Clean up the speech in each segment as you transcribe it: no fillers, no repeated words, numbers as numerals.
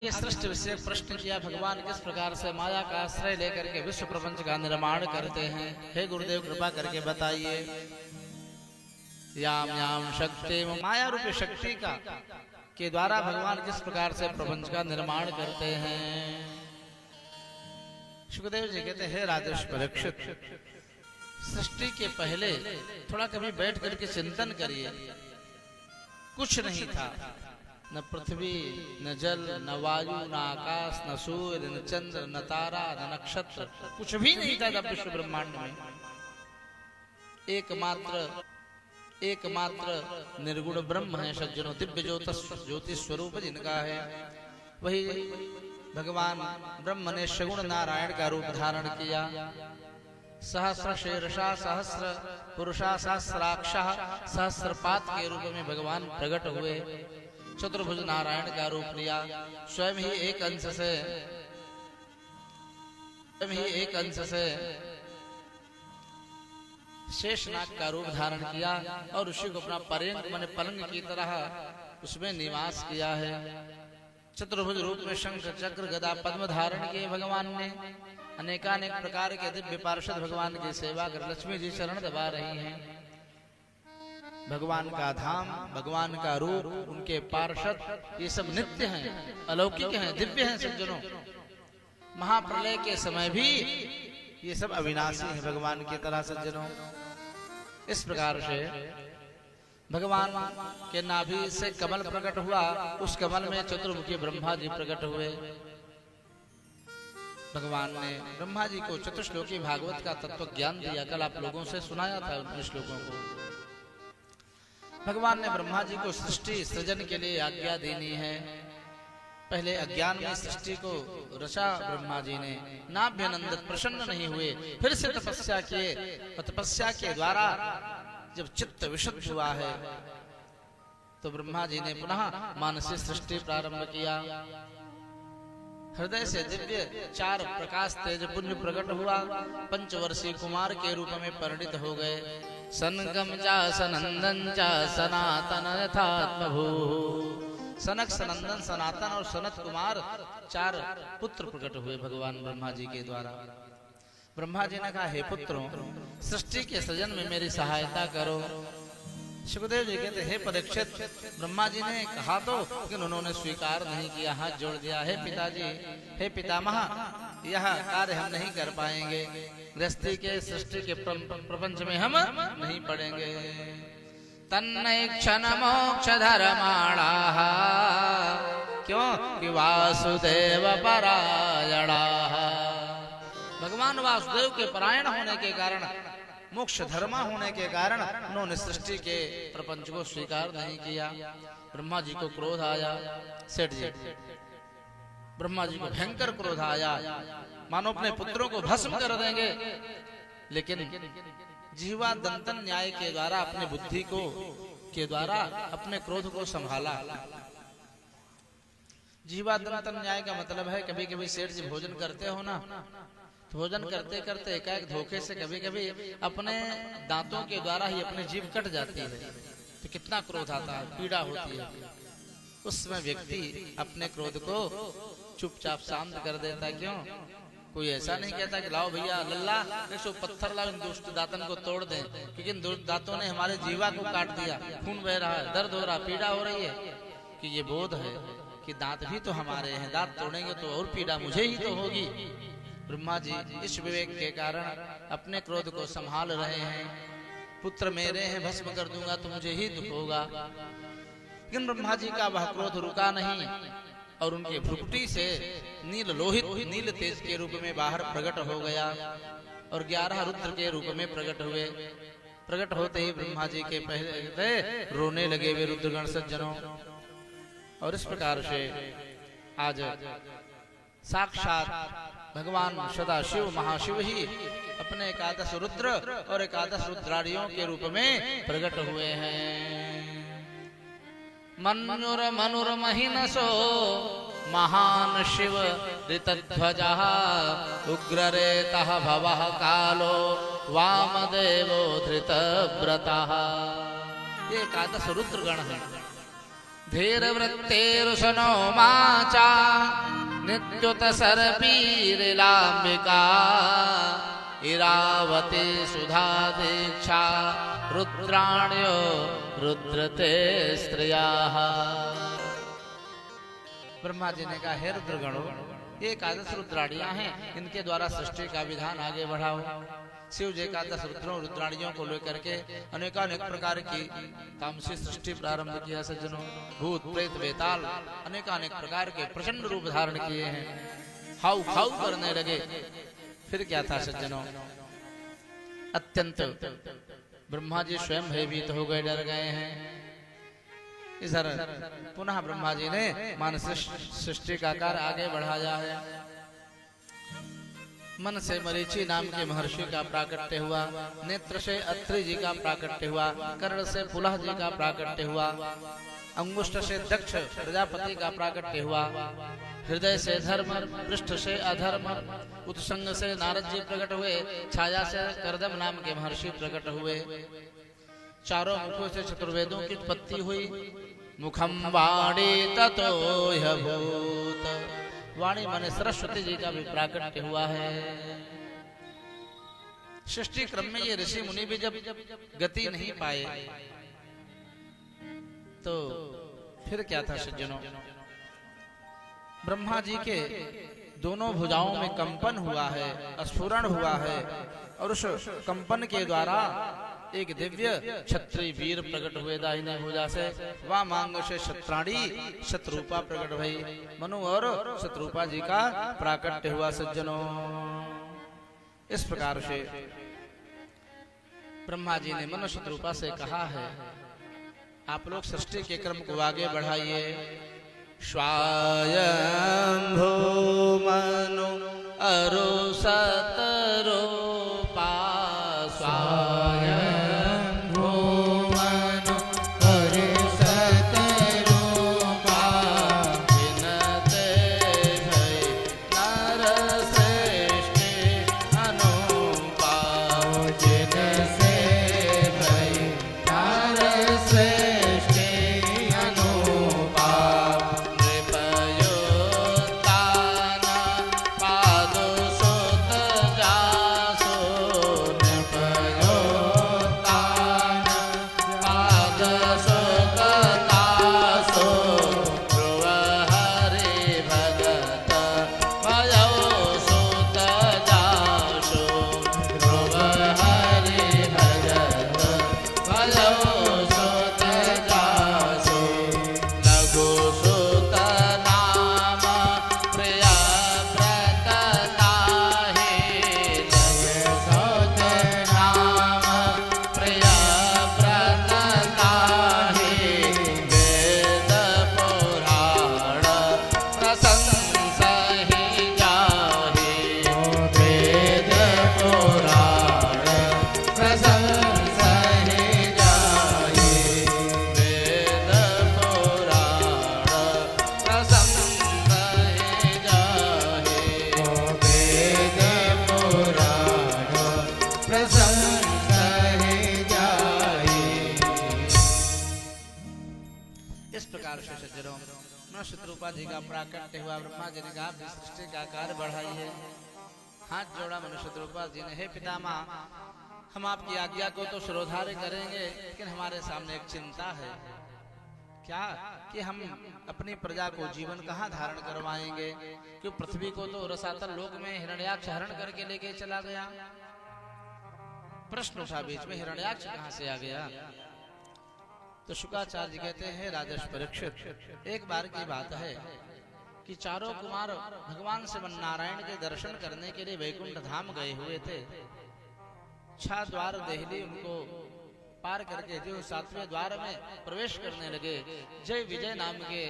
ये सृष्टि विषय प्रश्न किया, भगवान किस प्रकार से माया का आश्रय लेकर के विश्व प्रपंच का निर्माण करते हैं। हे गुरुदेव कृपा करके बताइए। याम याम शक्ति, माया रूपी शक्ति का के द्वारा भगवान किस प्रकार से प्रपंच का निर्माण करते हैं। सुखदेव जी कहते हैं, राजेश परीक्षित, सृष्टि के पहले थोड़ा कभी बैठ करके चिंतन करिए। कुछ नहीं था, न पृथ्वी, न जल, न वायु, न आकाश, न सूर्य, न चंद्र, न तारा, न नक्षत्र, कुछ भी नहीं था जब विश्व ब्रह्मांड में। एकमात्र निर्गुण ब्रह्म है सज्जनों, दिव्य ज्योति स्वरूप जिनका है, वही भगवान ब्रह्म ने सगुण नारायण का रूप धारण किया। सहस्र शीर्षा, सहस्र पुरुषा, सहस्राक्षा, सहस्रपात के रूप में भगवान प्रकट हुए। चतुर्भुज नारायण का रूप लिया। स्वयं ही एक अंश से शेषनाग का रूप धारण किया और उसी को अपना पर्यंक माने पलंग की तरह उसमें निवास किया है। चतुर्भुज रूप में शंख चक्र गदा पद्म धारण किए भगवान ने। अनेकानेक प्रकार के दिव्य पार्षद भगवान की सेवा कर लक्ष्मी जी चरण दबा रही हैं। भगवान का धाम, भगवान का रूप, उनके पार्षद, ये सब नित्य हैं, अलौकिक हैं, दिव्य हैं सज्जनों। महाप्रलय के समय भी ये सब अविनाशी हैं भगवान की तरह सज्जनों। इस प्रकार से भगवान के नाभि से कमल प्रकट हुआ, उस कमल में चतुर्मुखी ब्रह्मा जी प्रकट हुए। भगवान ने ब्रह्मा जी को चतुश्लोकी भागवत का तत्व ज्ञान दिया। कल आप लोगों से सुनाया था उन श्लोकों को। भगवान ने ब्रह्मा जी को सृष्टि सृजन के लिए आज्ञा देनी है। पहले अज्ञान में सृष्टि को रचा ब्रह्मा जी ने, नाभ्यनंदित, प्रसन्न नहीं हुए, फिर से तपस्या किए। तपस्या के द्वारा जब चित्त विशुद्ध हुआ है तो ब्रह्मा जी ने पुनः मानसी सृष्टि प्रारंभ किया। हृदय से दिव्य चार प्रकाश तेज पुंज प्रकट हुआ। पंचवर्षीय कुमार के रूप में परिणित हो गए। सनकम चा सनंदन चा सनातन यथात्मभू। सनक, सनंदन, सनातन और सनत कुमार चार पुत्र प्रकट हुए भगवान ब्रह्मा जी के द्वारा। ब्रह्मा जी ने कहा, हे पुत्रों, सृष्टि के सृजन में मेरी सहायता करो। सुखदेव जी कहते, हे परीक्षित, ब्रह्मा जी ने कहा तो, लेकिन उन्होंने स्वीकार नहीं किया, हाथ जोड़ दिया। हे पिताजी, हे पितामह, यह कार्य हम नहीं कर पाएंगे। गृहस्थी के सृष्टि के प्रपंच में हम नहीं पड़ेंगे। तन्नैक्षण मोक्ष धर्माणाः, क्यों कि वासुदेव परायणाः। भगवान वासुदेव के परायण होने के कारण, मोक्ष धर्म होने के कारण उन्होंने सृष्टि के प्रपंच को स्वीकार नहीं किया। ब्रह्मा जी को क्रोध आया। सेठ जी, ब्रह्मा जी को भयंकर क्रोध आया, मानो अपने पुत्रों को भस्म कर देंगे। लेकिन जीवा दंतन न्याय के द्वारा, अपने बुद्धि को के द्वारा अपने क्रोध को संभाला। जीवा दंतन न्याय का मतलब है, कभी कभी सेठ जी भोजन करते हो ना, भोजन करते करते एकाएक धोखे से कभी कभी अपने दांतों के द्वारा ही अपनी जीभ कट जाती है, तो कितना क्रोध आता है, पीड़ा होती है। उस समय व्यक्ति अपने क्रोध को चुपचाप शांत कर देता है। क्यों? कोई ऐसा नहीं कहता कि लाओ भैया लल्ला 100 पत्थर लाओ, इन दुष्ट दांतन को तोड़ दें, क्योंकि इन दुष्ट दांतों ने हमारे जीवा को काट दिया, खून बह रहा है, दर्द हो रहा, पीड़ा हो रही है। कि ये बोध है कि दांत भी तो हमारे हैं, दांत तोड़ेंगे तो और पीड़ा मुझे ही तो होगी। ब्रह्मा जी इस विवेक के कारण अपने क्रोध को संभाल रहे हैं। पुत्र मेरे हैं, भस्म कर दूंगा तो मुझे ही दुख होगा। लेकिन ब्रह्मा जी का वह क्रोध रुका नहीं और उनके भ्रुकुटी से नील लोहित, नील तेज के रूप में बाहर प्रकट हो गया और 11 रुद्र के रूप में प्रकट हुए। प्रकट होते ही ब्रह्मा जी के पहले रोने लगे वे रुद्रगण सज्जनों। और इस प्रकार से आज साक्षात भगवान सदाशिव महाशिव ही अपने 11 रुद्र और 11 रुद्रारियों के रूप में प्रकट हुए हैं। मनुर मनुर महिनसो महान शिव ऋतध्वजः उग्ररेतः भवः कालो वामदेवो धृतव्रतः। ये 11 रुद्रगण हैं। धीर वृत्तेरुषनो माचा नित्युत सर्पीरिलाम्बिका इरावती सुधा दीक्षा रुद्राण्यो रुद्रते स्त्रियाः। ब्रह्मा जी ने कहा, हे रुद्रगणों, ये एकादश रुद्राणियां हैं, इनके द्वारा सृष्टि का विधान आगे बढ़ाओ। शिव जी एकादश रुद्रों रुद्राणियों को लेकर के अनेकानेक प्रकार की तामसी सृष्टि प्रारंभ किया सज्जनों। भूत प्रेत वेताल अनेकानेक प्रकार के प्रचंड रूप धारण किए हैं, हाउ खाउ करने लगे। फिर क्या था सज्जनों, अत्यंत ब्रह्मा जी स्वयं भयभीत हो गए, डर गए हैं। इधर पुनः ब्रह्मा जी ने मानसिक सृष्टि का कार्य आगे बढ़ाया है। मन से मरीचि नाम के महर्षि का प्राकट्य हुआ, नेत्र से अत्रि जी का प्राकट्य हुआ, कर्ण से पुलह जी का प्राकट्य हुआ, अंगुष्ठ से दक्ष प्रजापति का प्राकट्य हुआ, हृदय से धर्म, पृष्ठ से अधर्म, उत्संग से नारद जी प्रकट हुए, छाया से कर्दम नाम के महर्षि प्रकट हुए। चारों मुखों से चतुर्वेदों की उत्पत्ति हुई। मुखम वाणी ततो ह्यभूत, वाणी माने सरस्वती जी का भी प्राकट्य हुआ है। सृष्टि क्रम में ये ऋषि मुनि भी जब गति नहीं पाए तो फिर क्या था सज्जनों, ब्रह्मा जी के दोनों भुजाओं में कंपन हुआ है, स्फुरण हुआ है, और उस कंपन के द्वारा एक दिव्य क्षत्रिय वीर प्रकट हुए दाहिने भुजा से। वामांग से शत्राणी शत्रुपा प्रकट भई, मनु और शत्रुपा जी का प्राकट्य हुआ सज्जनों। इस प्रकार से ब्रह्मा जी ने मनु शत्रुपा से कहा है, आप लोग सृष्टि के क्रम को आगे बढ़ाइए। स्वायंभू मनु अरु सतरूपा, स्वायंभू मनु अरु सतरूपा, विनते भई नर श्रेष्ठि अनुपा, जिनसे भई नर श्रेष्ठि अनुपा, नृपयोत्तान पादो सुत जासो, नृपयोत्तान पाद सुत तासो, ध्रुव हरि भगत भयो सुत जासो, ध्रुव हरि भगत भयो सुत जासो, लघु सुत नाम प्रिय व्रत ताहि, लघु सुत नाम प्रिय व्रत ताहि, वेद पुराण प्रशंसहि जाहि, वेद पुराण प्रशंसहि जाहि, वेद पुराण प्रशंसहि जाहि, वेद पुराण प्रशंसहि जाहि। इस प्रकार से सज्जनों शत्रुपा जी का प्राकट्य हुआ। ब्रह्मा जी ने कहा, सृष्टि का कार्य बढ़ाइए। हाथ जोड़ा मनुष्य शत्रुपा जी ने, हे पितामह, हम आपकी आज्ञा को तो श्रोधार्य करेंगे, लेकिन हमारे सामने एक चिंता है। क्या कि हम अपनी प्रजा को जीवन कहाँ धारण करवाएंगे, क्यों पृथ्वी को तो रसातल लोक में हिरण्याक्ष हरण करके लेके चला गया। प्रश्न उठा बीच में, हिरण्याक्ष कहाँ से आ गया? तो शुकाचार्य कहते हैं, राजर्षि परीक्षित, एक बार की बात है कि चारों कुमार भगवान श्रीमन नारायण के दर्शन करने के लिए वैकुंठ धाम गए हुए थे। 6 द्वार देहली उनको पार करके जो 7वें द्वार में प्रवेश करने लगे, जय विजय नाम के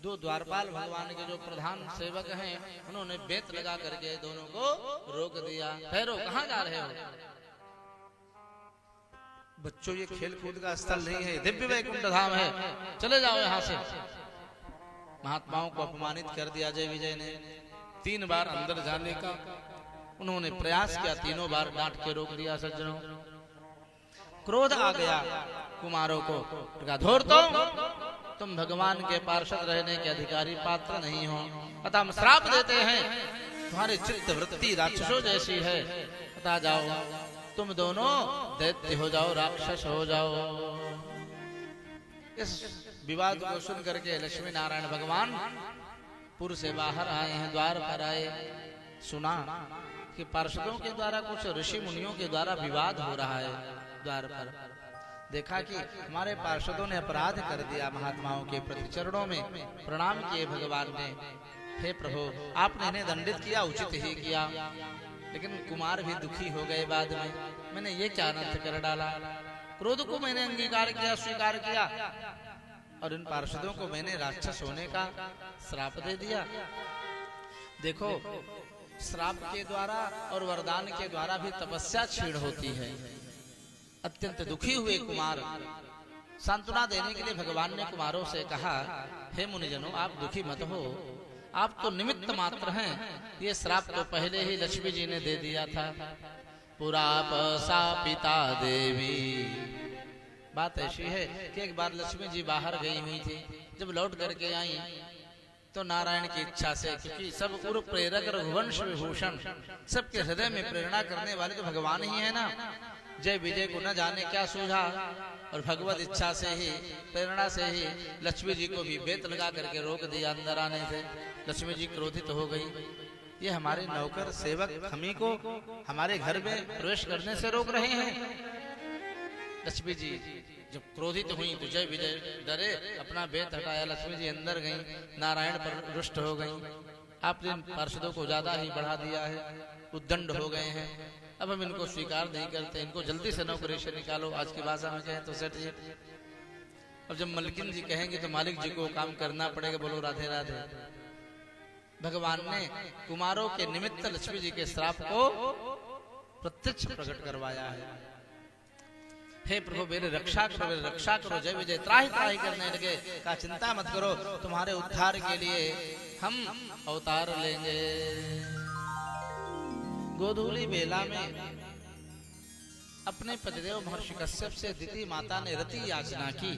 2 द्वारपाल भगवान के जो प्रधान सेवक हैं, उन्होंने बेत लगा करके दोनों को रोक दिया। ठहरो, कहाँ जा रहे हो? बच्चों, ये खेल कूद का स्थल नहीं है, दिव्य वैकुंठ धाम है, चले जाओ यहाँ से। महात्माओं को अपमानित कर दिया जय विजय ने। 3 बार अंदर जाने का उन्होंने प्रयास किया, तीनों बार डांट के रोक दिया सज्जनों। क्रोध आ गया कुमारों को, कहा धूर्तों, तुम भगवान के पार्षद रहने के अधिकारी पात्र नहीं हो, अतः हम श्राप देते हैं, तुम्हारी चित्त वृत्ति राक्षसों जैसी है, अतः जाओ तुम दोनों दैत्य हो जाओ, राक्षस हो जाओ। इस विवाद को सुन करके लक्ष्मी नारायण भगवान पुर से बाहर आए हैं, द्वार पर आए, सुना कि पार्षदों के द्वारा कुछ ऋषि मुनियों के द्वारा विवाद हो रहा है। द्वार पर देखा कि हमारे पार्षदों ने अपराध कर दिया, महात्माओं के प्रति चरणों में प्रणाम किए भगवान ने, हे प्रभु आपने इन्हें दंडित किया, उचित ही किया, लेकिन कुमार भी दुखी हो गए बाद में, मैंने ये क्या अनर्थ कर डाला, क्रोध को मैंने अंगीकार किया, स्वीकार किया, और इन पार्षदों को मैंने राक्षस होने का श्राप दे दिया। देखो श्राप के द्वारा और वरदान के द्वारा भी तपस्या क्षीण होती है। अत्यंत दुखी हुए कुमार, सांत्वना देने के लिए भगवान ने कुमारों से कहा, हे मुनिजनों आप दुखी मत हो, आप तो निमित्त मात्र हैं, ये श्राप तो पहले ही लक्ष्मी जी ने दे दिया था। पुराप शापिता देवी, बात ऐसी है कि एक बार लक्ष्मी जी बाहर गई हुई थी, जब लौट करके आई तो नारायण की इच्छा से, क्योंकि सब गुरु प्रेरक रघुवंश विभूषण, सबके हृदय में प्रेरणा करने वाले तो भगवान ही है ना, जय विजय को न जाने क्या सूझा, और भगवत इच्छा से ही, प्रेरणा से ही लक्ष्मी जी को भी बेत लगा करके रोक दिया अंदर आने से। लक्ष्मी जी क्रोधित हो गई, ये हमारे नौकर सेवक हमी को हमारे घर में प्रवेश करने से रोक रहे हैं। लक्ष्मी जी जब क्रोधित हुई तो जय विजय डरे, अपना बेत हटाया, लक्ष्मी जी अंदर गईं, नारायण पर रुष्ट हो गईं। आपने इन पार्षदों को ज्यादा ही बढ़ा दिया है, उद्दंड हो गए हैं, अब हम इनको स्वीकार नहीं करते, इनको जल्दी से नौकरी से निकालो, आज की भाषा में कहें तो सेठ जी। अब जब मलकिन जी कहेंगे तो मालिक जी को काम करना पड़ेगा, बोलो राधे राधे। भगवान ने कुमारों के निमित्त लक्ष्मी जी के श्राप को प्रत्यक्ष प्रकट करवाया है। हे प्रभु मेरे रक्षा करो, मेरे रक्षा करो, जय विजय त्राही त्राही करने लगे, कहा चिंता मत करो, तुम्हारे उद्धार के लिए हम अवतार लेंगे। गोधूली बेला में अपने पतिदेव महर्षि कश्यप से दिति माता ने रति याचना की।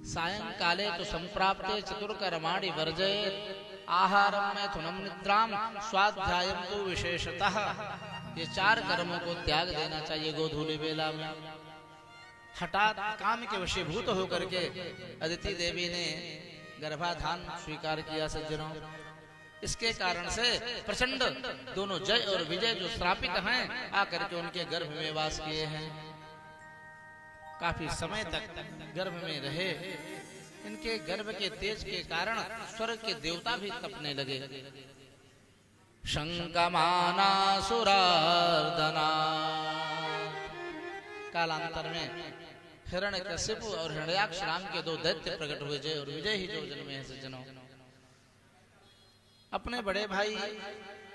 सायंकाले तो संप्राप्ते चतुर्कर्माणि वर्जयेत् आहारम मैथुनम निद्राम स्वाध्यायम तो विशेषतः, ये 4 कर्मों को त्याग देना चाहिए गोधूली बेला में। हठात काम के वशीभूत होकर के अदिति देवी ने गर्भाधान स्वीकार किया सज्जनों। इसके कारण से प्रचंड दोनों जय और विजय जो श्रापित हैं आकर के उनके गर्भ में वास किए हैं, काफी समय तक गर्भ में रहे। इनके गर्भ के तेज के कारण स्वर्ग के देवता भी तपने लगे। शंकमाना सुरार्दना, कालांतर में हिरण्यकशिपु और हिरण्याक्ष नाम के 2 दैत्य प्रकट हुए, जय और विजय ही जो जन्मे हैं सज्जनों। अपने बड़े भाई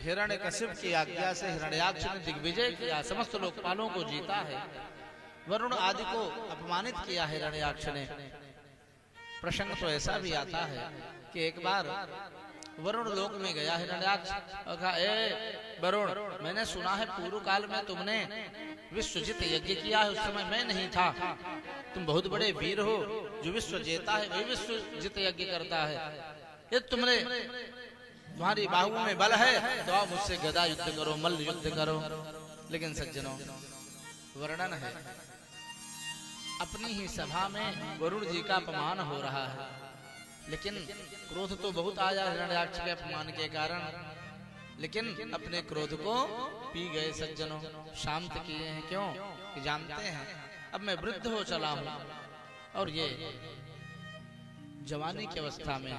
हिरण्यकशिप की आज्ञा से हिरण्याक्ष ने दिग्विजय किया, समस्त लोकपालों को जीता है, वरुण आदि को अपमानित किया हिरण्याक्ष ने। प्रसंग तो ऐसा भी आता है कि एक बार वरुण लोक में गया हिरण्याक्ष और कहा, ए वरुण, मैंने सुना है पूर्व काल में तुमने विश्वजित यज्ञ किया है, उस समय मैं नहीं था, तुम बहुत बड़े वीर हो, जो विश्व जेता है वही विश्वजित यज्ञ करता है, ये तुम्हारी बाहुओं में बल है तो आप मुझसे गदा युद्ध करो, मल्ल युद्ध करो। लेकिन सज्जनों वर्णन है, अपनी ही सभा में वरुण जी का अपमान हो रहा है, लेकिन क्रोध तो बहुत आया हिरण्याक्ष के अपमान के कारण, लेकिन अपने क्रोध को पी गए सज्जनों, शांत किए हैं। क्यों कि जानते हैं अब मैं वृद्ध हो चला हूं और ये जवानी की अवस्था में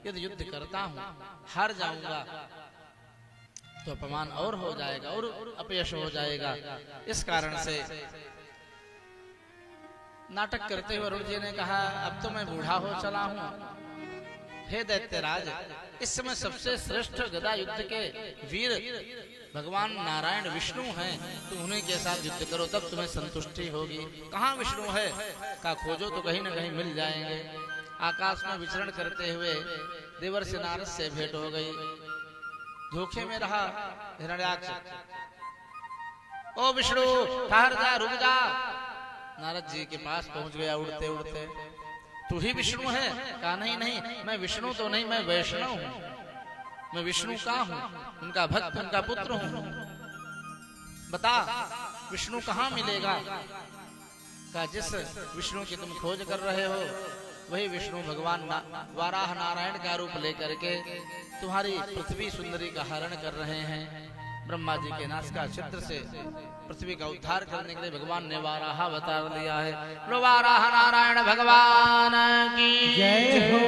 यदि युद्ध करता हूं हार जाऊंगा तो अपमान और हो जाएगा और अपयश हो जाएगा। इस कारण से नाटक करते हुए वरुण जी ने कहा, अब तो मैं बूढ़ा हो चला हूं, हे दैत्यराज, इस समय सबसे श्रेष्ठ गदा युद्ध के वीर भगवान नारायण विष्णु हैं, तो उन्हीं के साथ युद्ध करो, तब तुम्हें संतुष्टि होगी। कहाँ विष्णु है? का खोजो तो कहीं न कहीं मिल जाएंगे। आकाश में विचरण करते हुए देवर्षि नारद से भेंट हो गई। धोखे में रहा हिरण्याक्ष, ओ विष्णु ठहर जा, रुक जा। नारद जी के पास पहुंच गया उड़ते उड़ते, तू ही विष्णु है? कहा नहीं नहीं, मैं विष्णु तो नहीं, मैं वैष्णव हूँ। मैं विष्णु का हूँ, उनका भक्त, उनका पुत्र हूँ। बता विष्णु कहाँ मिलेगा? कहा जिस विष्णु की तुम खोज कर रहे हो वही विष्णु भगवान वाराह नारायण का रूप लेकर के तुम्हारी पृथ्वी सुंदरी का हरण कर रहे हैं। ब्रह्मा जी के नास का छिद्र से पृथ्वी का उद्धार करने के लिए भगवान ने वाराह अवतार लिया है। वाराह नारायण भगवान की जय हो।